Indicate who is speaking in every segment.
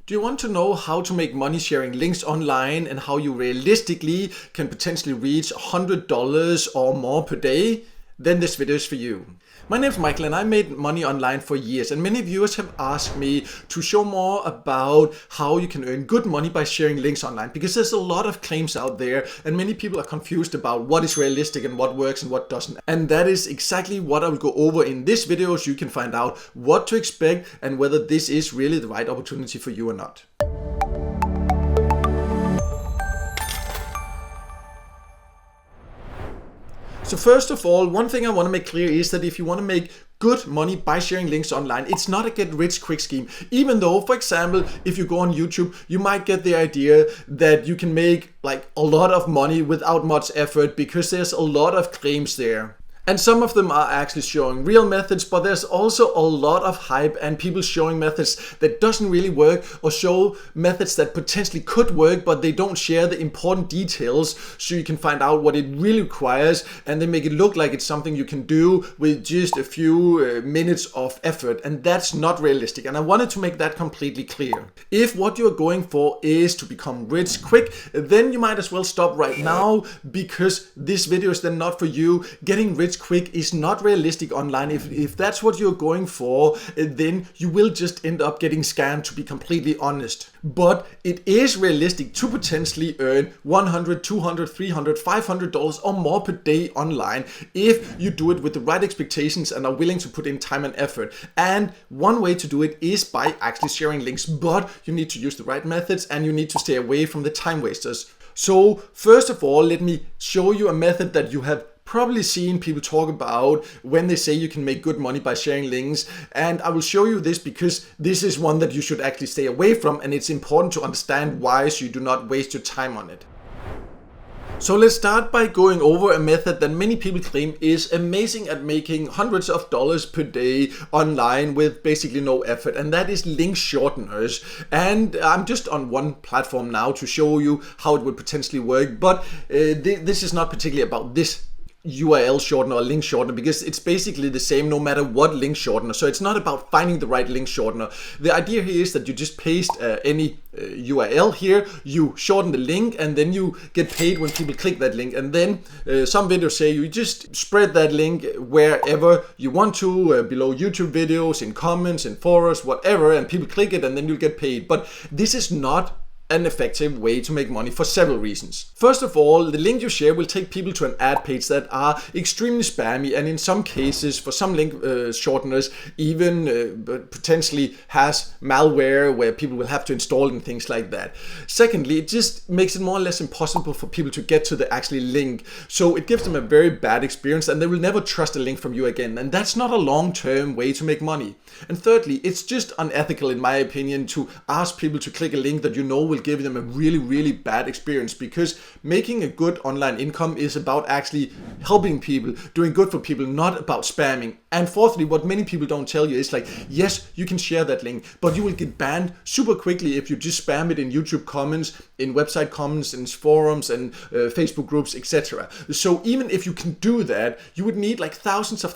Speaker 1: Do you want to know how to make money sharing links online and how you realistically can potentially reach $100 or more per day? Then this video is for you. My name is Michael and I made money online for years, and many viewers have asked me to show more about how you can earn good money by sharing links online, because there's a lot of claims out there and many people are confused about what is realistic and what works and what doesn't. And that is exactly what I will go over in this video, so you can find out what to expect and whether this is really the right opportunity for you or not. So first of all, one thing I want to make clear is that if you want to make good money by sharing links online, it's not a get rich quick scheme. Even though, for example, if you go on YouTube, you might get the idea that you can make like a lot of money without much effort, because there's a lot of claims there. And some of them are actually showing real methods, but there's also a lot of hype and people showing methods that doesn't really work, or show methods that potentially could work, but they don't share the important details so you can find out what it really requires, and they make it look like it's something you can do with just a few minutes of effort, and that's not realistic. And I wanted to make that completely clear. If what you're going for is to become rich quick, then you might as well stop right now, because this video is then not for you. Getting rich quick is not realistic online. If that's what you're going for, then you will just end up getting scammed, to be completely honest. But it is realistic to potentially earn $100, $200, $300, $500 or more per day online if you do it with the right expectations and are willing to put in time and effort. And one way to do it is by actually sharing links, but you need to use the right methods and you need to stay away from the time wasters. So first of all, let me show you a method that you have probably seen people talk about when they say you can make good money by sharing links. And I will show you this because this is one that you should actually stay away from, and it's important to understand why, so you do not waste your time on it. So let's start by going over a method that many people claim is amazing at making hundreds of dollars per day online with basically no effort, and that is link shorteners. And I'm just on one platform now to show you how it would potentially work, but this is not particularly about this URL shortener or link shortener, because it's basically the same no matter what link shortener. So it's not about finding the right link shortener. The idea here is that you just paste any URL here, you shorten the link, and then you get paid when people click that link. And then some videos say you just spread that link wherever you want to, below YouTube videos, in comments, in forums, whatever, and people click it and then you'll get paid. But this is not an effective way to make money for several reasons. First of all, the link you share will take people to an ad page that are extremely spammy, and in some cases, for some link shorteners, even potentially has malware where people will have to install and things like that. Secondly, it just makes it more or less impossible for people to get to the actual link, so it gives them a very bad experience and they will never trust a link from you again, and that's not a long-term way to make money. And thirdly, it's just unethical, in my opinion, to ask people to click a link that you know will give them a really bad experience, because making a good online income is about actually helping people, doing good for people, not about spamming. And fourthly, what many people don't tell you is like, yes, you can share that link, but you will get banned super quickly if you just spam it in YouTube comments, in website comments, in forums and Facebook groups, etc. So even if you can do that, you would need like thousands of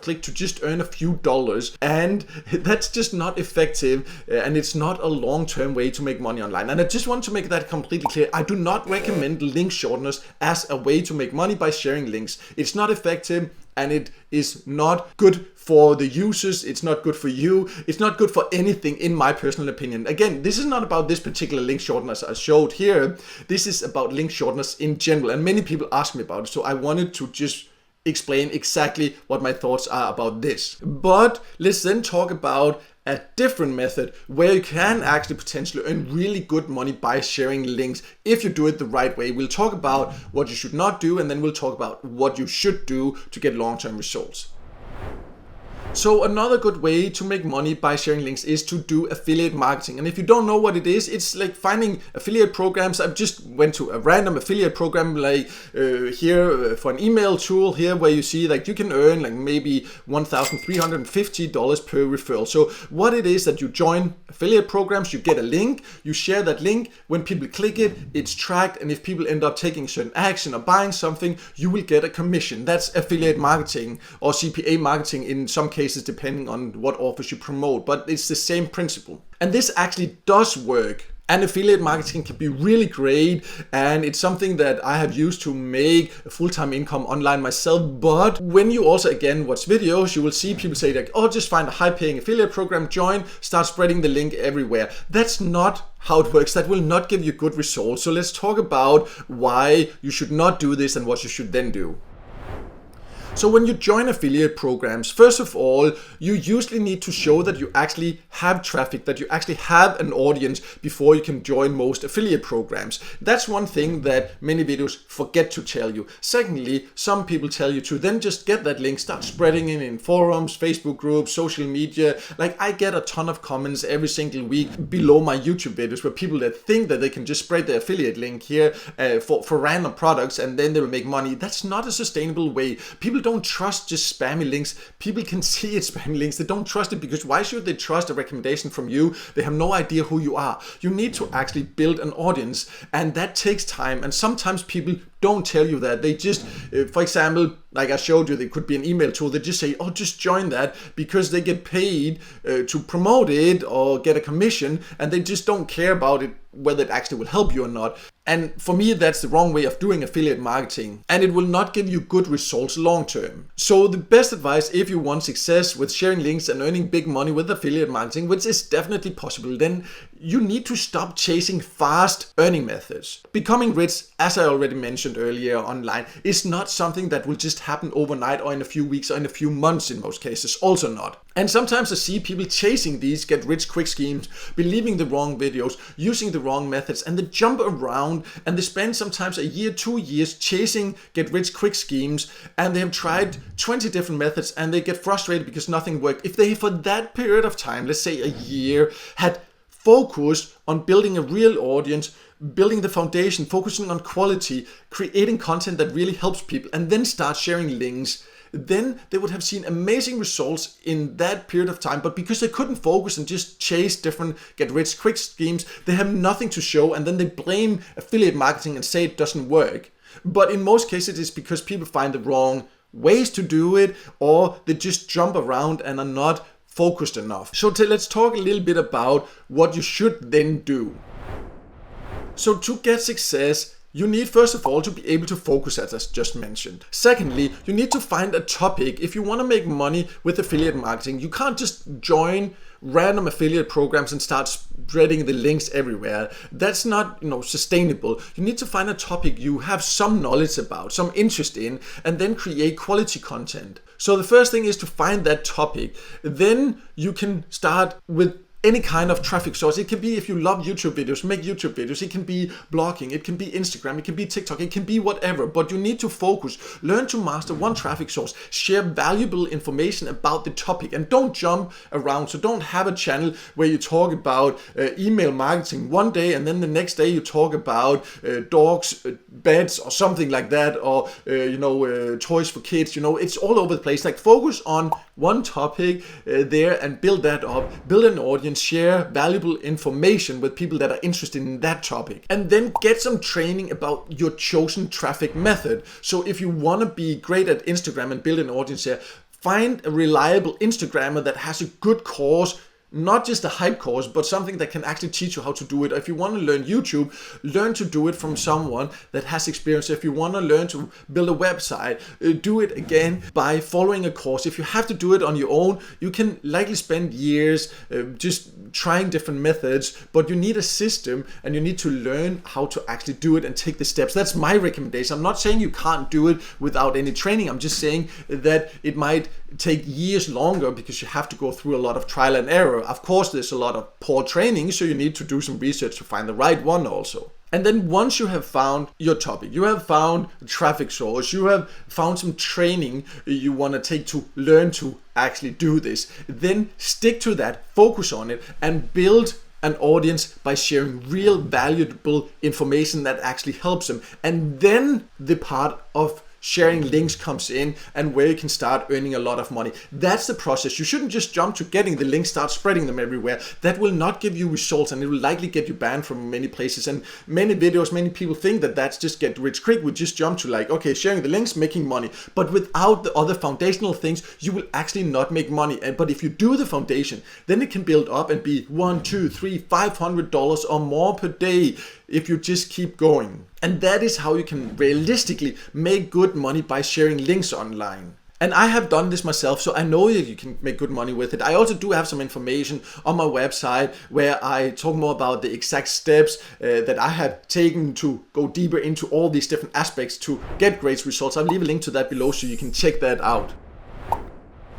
Speaker 1: clicks to just earn a few dollars, and that's just not effective, and it's not a long-term way to make money online. And I just want to make that completely clear. I do not recommend link shorteners as a way to make money by sharing links. It's not effective, and it is not good for the users. It's not good for you. It's not good for anything, in my personal opinion. Again, this is not about this particular link shorteners I showed here. This is about link shorteners in general, and many people ask me about it, so I wanted to just explain exactly what my thoughts are about this. But let's then talk about a different method where you can actually potentially earn really good money by sharing links if you do it the right way. We'll talk about what you should not do, and then we'll talk about what you should do to get long-term results. So another good way to make money by sharing links is to do affiliate marketing. And if you don't know what it is, it's like finding affiliate programs. I just went to a random affiliate program like here for an email tool here, where you see like you can earn like maybe $1,350 per referral. So what it is that you join affiliate programs, you get a link, you share that link. When people click it, it's tracked, and if people end up taking certain action or buying something, you will get a commission. That's affiliate marketing, or CPA marketing in some cases. cases depending on what offers you promote, but it's the same principle. And this actually does work. And affiliate marketing can be really great, and it's something that I have used to make a full-time income online myself. But when you also again watch videos, you will see people say like, oh, just find a high-paying affiliate program, join, start spreading the link everywhere. That's not how it works. That will not give you good results. So let's talk about why you should not do this and what you should then do. So when you join affiliate programs, first of all, you usually need to show that you actually have traffic, that you actually have an audience before you can join most affiliate programs. That's one thing that many videos forget to tell you. Secondly, some people tell you to then just get that link, start spreading it in forums, Facebook groups, social media. Like I get a ton of comments every single week below my YouTube videos where people that think that they can just spread their affiliate link here for random products and then they will make money. That's not a sustainable way. People don't trust just spammy links. People can see it's spammy links. They don't trust it because why should they trust a recommendation from you? They have no idea who you are. You need to actually build an audience, and that takes time. And sometimes people don't tell you that. They just, for example, like I showed you, there could be an email tool. They just say, oh, just join that because they get paid to promote it or get a commission, and they just don't care about it, whether it actually will help you or not. And for me, that's the wrong way of doing affiliate marketing, and it will not give you good results long term. So the best advice, if you want success with sharing links and earning big money with affiliate marketing, which is definitely possible, then you need to stop chasing fast earning methods. Becoming rich, as I already mentioned earlier online, is not something that will just happen overnight or in a few weeks or in a few months in most cases, also not. And sometimes I see people chasing these get rich quick schemes, believing the wrong videos, using the wrong methods, and they jump around and they spend sometimes a year, 2 years chasing get rich quick schemes, and they have tried 20 different methods and they get frustrated because nothing worked. If they for that period of time, let's say a year, had focused on building a real audience, building the foundation, focusing on quality, creating content that really helps people, and then start sharing links, then they would have seen amazing results in that period of time. But because they couldn't focus and just chase different get rich quick schemes, they have nothing to show, and then they blame affiliate marketing and say it doesn't work. But in most cases, it's because people find the wrong ways to do it, or they just jump around and are not focused enough. So let's talk a little bit about what you should then do. So to get success, you need first of all to be able to focus, as I just mentioned. Secondly, you need to find a topic. If you want to make money with affiliate marketing, you can't just join random affiliate programs and start spreading the links everywhere. That's not, sustainable. You need to find a topic you have some knowledge about, some interest in, and then create quality content. So the first thing is to find that topic. Then you can start with any kind of traffic source. It can be, if you love YouTube videos, make YouTube videos. It can be blogging, it can be Instagram, it can be TikTok, it can be whatever, but you need to focus. Learn to master one traffic source. Share valuable information about the topic, and don't jump around. So don't have a channel where you talk about email marketing one day and then the next day you talk about dogs, beds, or something like that, or toys for kids. It's all over the place. Like, focus on one topic there and build that up. Build an audience. Share valuable information with people that are interested in that topic, and then get some training about your chosen traffic method. So if you want to be great at Instagram and build an audience here, find a reliable Instagrammer that has a good course, not just a hype course, but something that can actually teach you how to do it. If you want to learn YouTube, learn to do it from someone that has experience. If you want to learn to build a website, do it again by following a course. If you have to do it on your own, you can likely spend years just trying different methods, but you need a system and you need to learn how to actually do it and take the steps. That's my recommendation. I'm not saying you can't do it without any training. I'm just saying that it might take years longer because you have to go through a lot of trial and error. Of course, there's a lot of poor training, so you need to do some research to find the right one also. And then once you have found your topic, you have found the traffic source, you have found some training you want to take to learn to actually do this, then stick to that, focus on it, and build an audience by sharing real valuable information that actually helps them. And then the part of sharing links comes in and where you can start earning a lot of money. That's the process. You shouldn't just jump to getting the links, start spreading them everywhere. That will not give you results, and it will likely get you banned from many places. And many videos, many people think that that's just get rich quick. We just jump to like, okay, sharing the links, making money. But without the other foundational things, you will actually not make money. But if you do the foundation, then it can build up and be $1, $2, $3, $500 or more per day if you just keep going. And that is how you can realistically make good money by sharing links online. And I have done this myself, so I know that you can make good money with it. I also do have some information on my website where I talk more about the exact steps that I have taken to go deeper into all these different aspects to get great results. I'll leave a link to that below so you can check that out.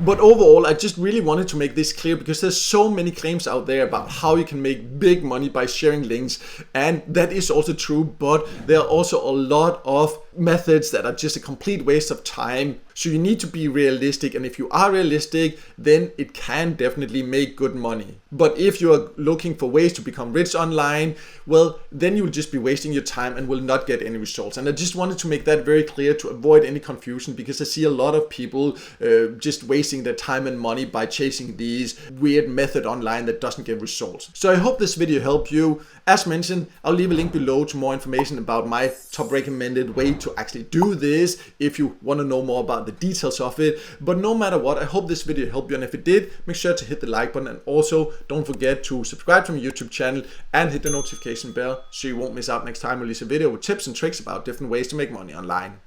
Speaker 1: But overall, I just really wanted to make this clear because there's so many claims out there about how you can make big money by sharing links, and that is also true, but there are also a lot of methods that are just a complete waste of time. So you need to be realistic, and if you are realistic, then it can definitely make good money. But if you're looking for ways to become rich online, well, then you'll just be wasting your time and will not get any results. And I just wanted to make that very clear to avoid any confusion, because I see a lot of people just wasting their time and money by chasing these weird method online that doesn't get results. So I hope this video helped you. As mentioned, I'll leave a link below to more information about my top recommended way to actually do this if you want to know more about the details of it. But no matter what, I hope this video helped you, and if it did, make sure to hit the like button, and also don't forget to subscribe to my YouTube channel and hit the notification bell so you won't miss out next time I release a video with tips and tricks about different ways to make money online.